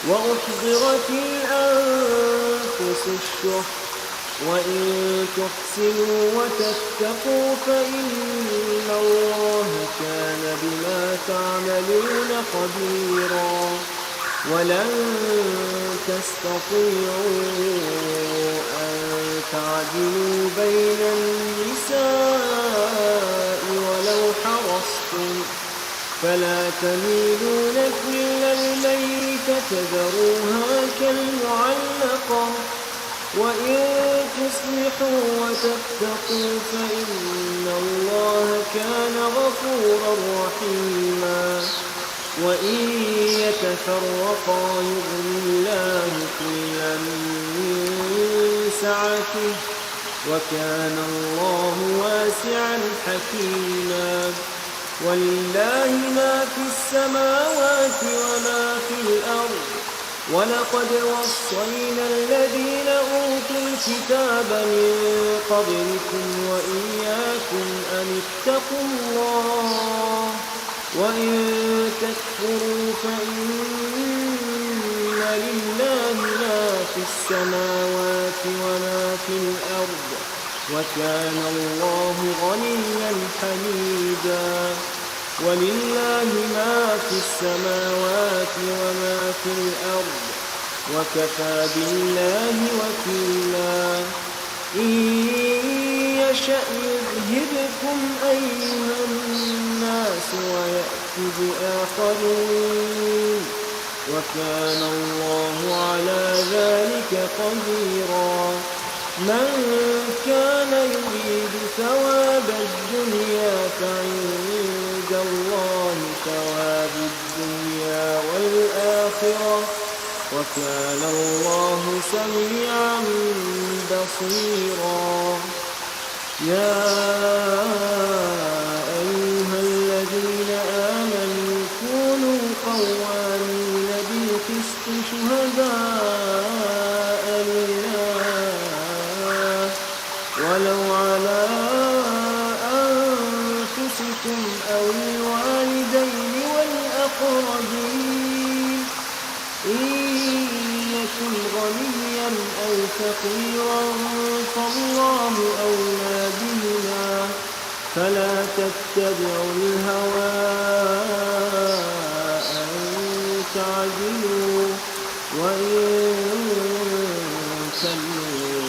وأحضرت الأنفس الشح وإن تحسنوا وتتقوا فإن الله كان بما تعملون خبيرا. ولن تستطيعوا أن تعدلوا بين النساء ولو حرصتم، فلا تميلون كل الميل فتذروها كالمعلقة. وإن تصلحوا وتتقوا فإن الله كان غفورا رحيما. وإن يتفرقا يغني الله كلا من سعته، وكان الله واسعا حكيما. ولله ما في السماوات وما في الأرض. ولقد وصينا الذين أوتوا الكتاب من قبلكم وإياكم أن اتقوا الله. وإن تكفروا فإن لله ما في السماوات وما في الأرض، وكان الله غنيا حميدا. ولله ما في السماوات وما في الأرض، وكفى بالله وكيلا. إن يشأ يذهبكم أيها الناس ويأتي بآخرين، وكان الله على ذلك قديرا. من كان يريد ثواب الدنيا فعند الله ثواب الدنيا والآخرة، وكان الله سميعا بصيرا. يا أيها الذين آمنوا كونوا قوامين بالقسط شهداء لله ولو على أنفسكم أو الوالدين والأقربين. إن يكن غنيا أو فقيرا فالله أولى بهما، فلا تتبعوا الهوى أن تعدلوا، وإن تلووا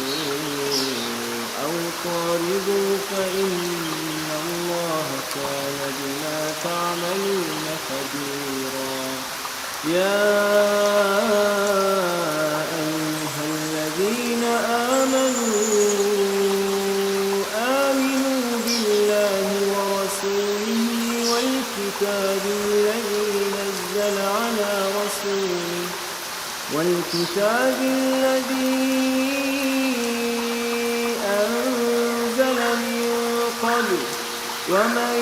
أو تعرضوا فإن الله كان بما تعملون خبيرا. يا أيها الذين آمنوا بالله ورسوله والكتاب الذي أنزل من قبل. ومن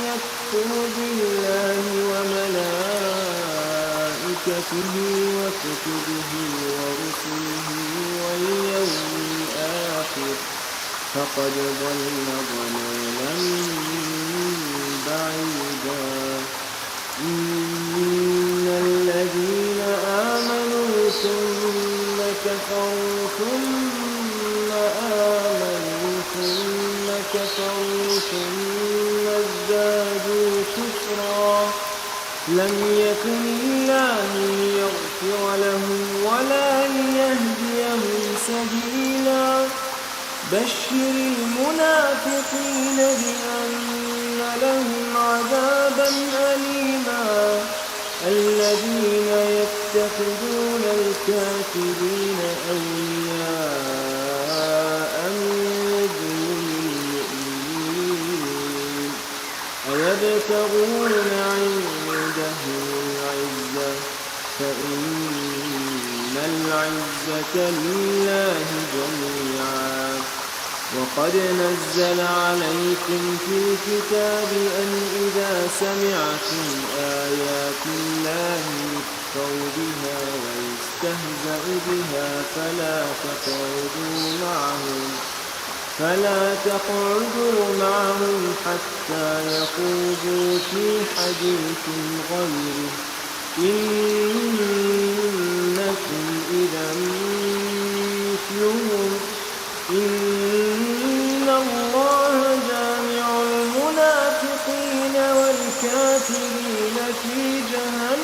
يكفر بالله وملائكته وكتبه ورسله واليوم الآخر فقد ضل ضلالا بعيدا. إن الذين آمنوا ثم كفروا ثم آمنوا ثم كفروا ثم ازدادوا كفرا لم يكن الله ليغفر لهم ولا ليهديهم سبيلا. بشر المنافقين بأن لهم عذابا أليما. الذين يتخذون الكافرين أولياء من دون المؤمنين أيبتغون عندهم العزة فإن العزة لله جميعا. وقد نزل عليكم في الكتاب أن إذا سمعتم آيات الله يكفر بها ويستهزأ بها فلا تقعدوا معهم حتى يخوضوا في حديث غيره إنكم إذا مثلهم إن الله جامع المنافقين والكافرين في جهنم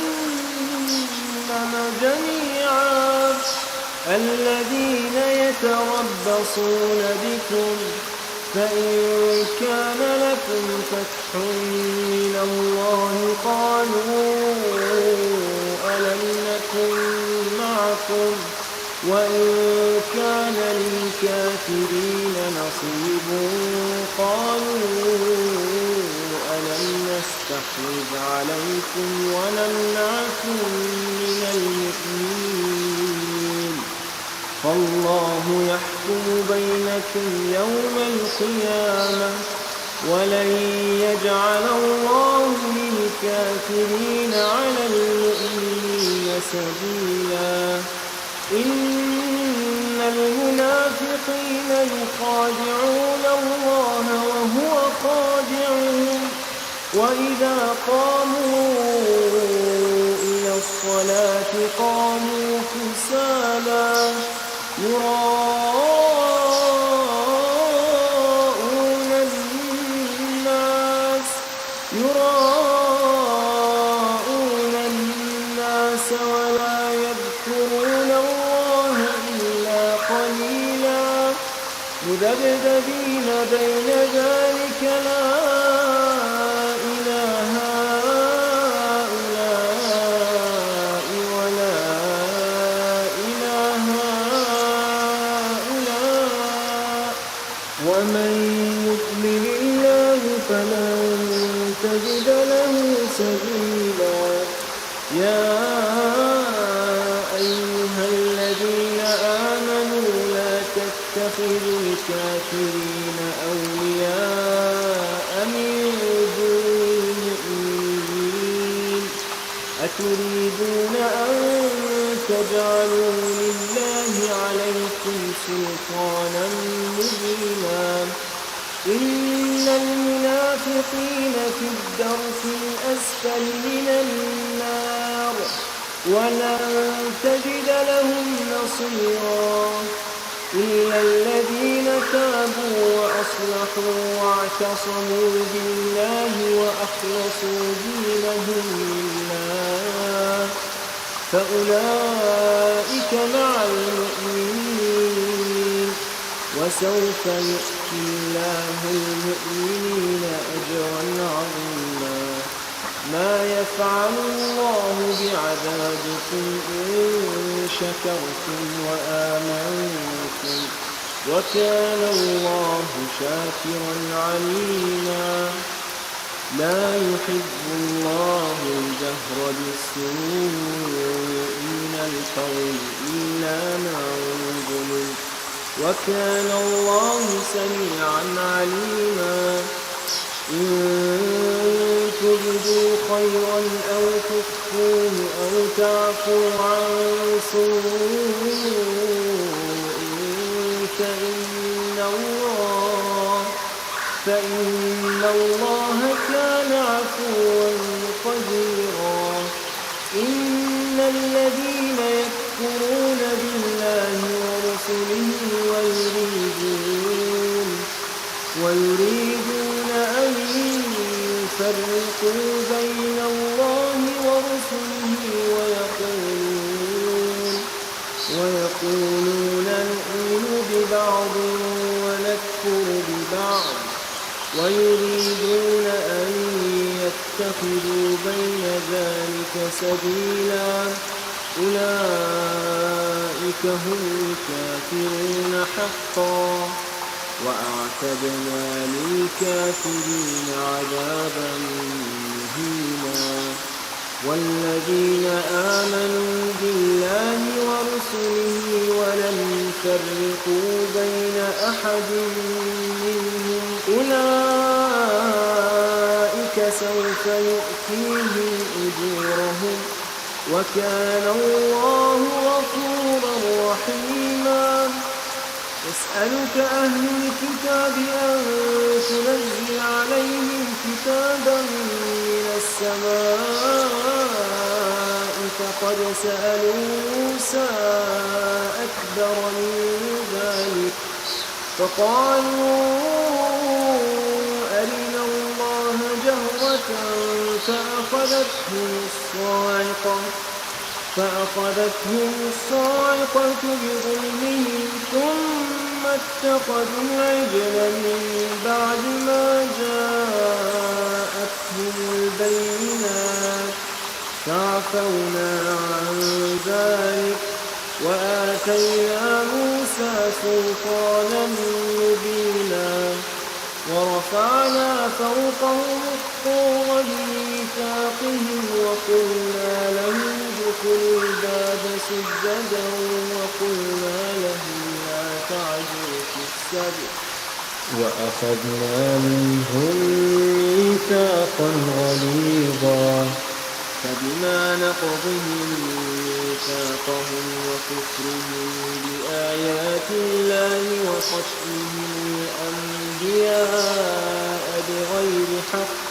جميعا الذين يتربصون بكم فإن كان لكم فتح من الله قالوا ألم نكن معكم وإن كان للكافرين نصيب قالوا ألم نستحوذ عليكم ونمنعكم من المؤمنين فالله يحكم بينكم يوم القيامة ولن يجعل الله للكافرين على المؤمنين سبيلا إن المنافقين يخادعون الله وهو خادعهم وإذا قاموا إلى الصلاة قاموا كسالى يراءون الناس ولا يذكرون الله إلا قليلا مذبذبين بين ذلك لا إله هؤلاء ولا إله هؤلاء ومن يضلل الله فلن تجد له سبيلا يا أيها الذين آمنوا لا تتخذوا الكافرين أولياء من دون المؤمنين أتريدون أن تجعلوا لله عليكم سلطانا مبينا إن المنافقين في الدرك الأسفل من النار ولن تجد لهم نصيرا إلا الذين تابوا وأصلحوا واعتصموا بالله وأخلصوا دينهم لله فأولئك مع المؤمنين وسوف يؤتي الله المؤمنين أجرا عظيما ما يفعل الله بعذابكم إن شكرتم وآمنتم وكان الله شاكرا عليما لا يحب الله الجهر بالسوء من القول إلا من ظلم وكان الله سميعا عليما إن تبدوا خيرا أو تخفوه أو تعفوا عن سوء فإن الله كان عفوا قديرا إن الذين يكفرون بالله ورسله ويريدون أن يفرقوا بين الله ورسله ويقولون نؤمن ببعض ونكفر ببعض ويريدون أن يتخذوا بين ذلك سبيلا أولئك هم الكافرون حقا وأعتدنا للكافرين عذابا مهينا والذين آمنوا بالله ورسله ولم يفرقوا بين أحد منهم أولئك سوف يؤتيهم أجورهم وكان الله غفورا رحيما يسألك أهل الكتاب أن تنزل عليهم كتابا من السماء فقد سألوا موسى أكبر من ذلك فقالوا أرنا الله جهرة فأخذتهم الصاعقة بظلمهم ثم اتخذوا العجل من بعد ما جاءتهم البينات فعفونا عن ذلك وآتينا موسى سلطانا مبينا ورفعنا فوقهم الطور بميثاقهم وقلنا لهم ادخلوا الباب سجدا وقلنا لهم لا تعدوا في السبت وأخذنا منهم ميثاقا غليظا فبما نقضهم ميثاقهم وكفرهم بآيات الله وقتلهم الأنبياء بغير حق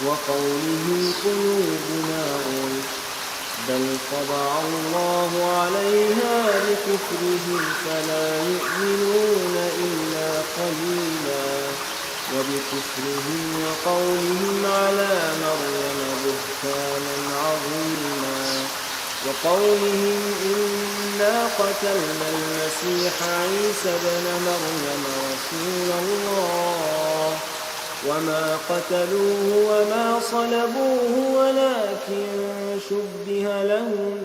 وقولهم قلوبنا غلف بل طبع الله عليها بكفرهم فلا يؤمنون إلا قليلا وبكفرهم وقولهم على مريم بهتانا عظيما وقولهم إنا قتلنا المسيح عيسى ابن مريم رسول الله وما قتلوه وما صلبوه ولكن شبه لهم